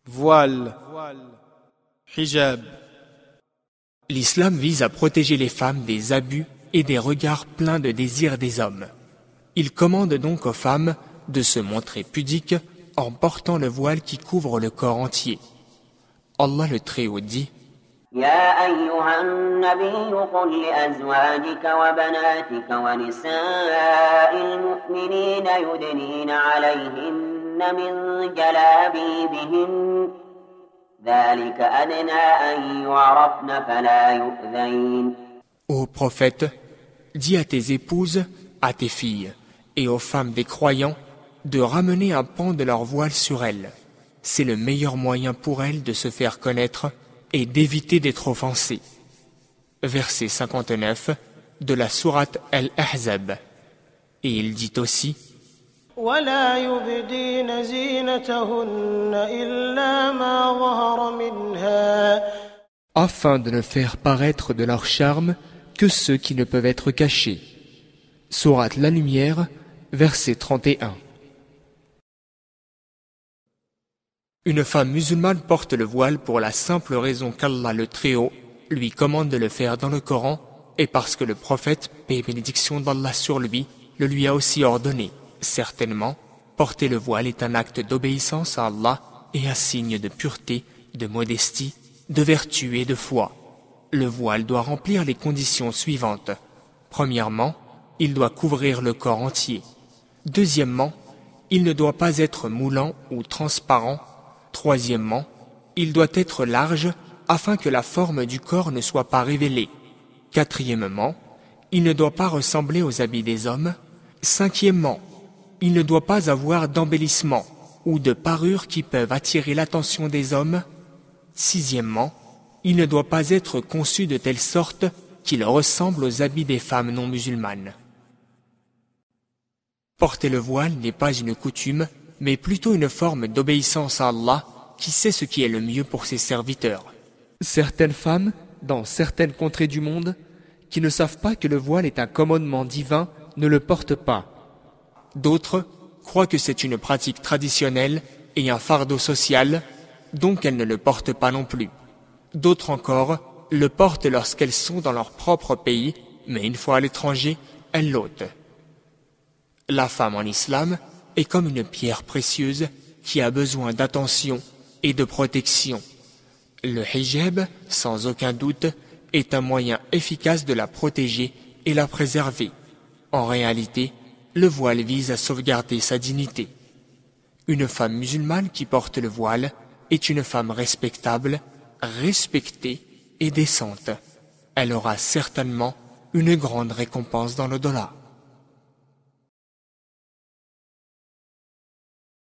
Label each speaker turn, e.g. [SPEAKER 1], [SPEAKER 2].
[SPEAKER 1] voile, hijab.
[SPEAKER 2] L'islam vise à protéger les femmes des abus et des regards pleins de désir des hommes. Il commande donc aux femmes de se montrer pudiques en portant le voile qui couvre le corps entier. Allah le Très-Haut dit:
[SPEAKER 3] يا أيها النبي قل لأزواجك وبناتك ونساء المؤمنين يدنين عليهن من جلابيبهن ذلك أدنى أن يعرفن فلا يؤذين.
[SPEAKER 2] Ô prophète, dis à tes épouses, à tes filles et aux femmes des croyants de ramener un pan de leur voile sur elles. C'est le meilleur moyen pour elles de se faire connaître et d'éviter d'être offensées. Verset 59 de la sourate Al-Ahzab. Et il dit aussi:
[SPEAKER 1] ولا يبدين زينتهن إلا ما ظهر منها.
[SPEAKER 2] Afin de ne faire paraître de leur charme que ceux qui ne peuvent être cachés. Sourate La Lumière, verset 31. Une femme musulmane porte le voile pour la simple raison qu'Allah le Très-Haut lui commande de le faire dans le Coran et parce que le prophète, paix et bénédiction d'Allah sur lui, le lui a aussi ordonné. Certainement, porter le voile est un acte d'obéissance à Allah et un signe de pureté, de modestie, de vertu et de foi. Le voile doit remplir les conditions suivantes. Premièrement, il doit couvrir le corps entier. Deuxièmement, il ne doit pas être moulant ou transparent. Troisièmement, il doit être large afin que la forme du corps ne soit pas révélée. Quatrièmement, il ne doit pas ressembler aux habits des hommes. Cinquièmement, il ne doit pas avoir d'embellissement ou de parures qui peuvent attirer l'attention des hommes. Sixièmement, il ne doit pas être conçu de telle sorte qu'il ressemble aux habits des femmes non musulmanes. Porter le voile n'est pas une coutume, mais plutôt une forme d'obéissance à Allah qui sait ce qui est le mieux pour ses serviteurs. Certaines femmes, dans certaines contrées du monde, qui ne savent pas que le voile est un commandement divin, ne le portent pas. D'autres croient que c'est une pratique traditionnelle et un fardeau social, donc elles ne le portent pas non plus. D'autres encore le portent lorsqu'elles sont dans leur propre pays, mais une fois à l'étranger, elles l'ôtent. La femme en islam est comme une pierre précieuse qui a besoin d'attention et de protection. Le hijab, sans aucun doute, est un moyen efficace de la protéger et la préserver. En réalité, le voile vise à sauvegarder sa dignité. Une femme musulmane qui porte le voile est une femme respectable, respectée et décente. Elle aura certainement une grande récompense dans l'au-delà.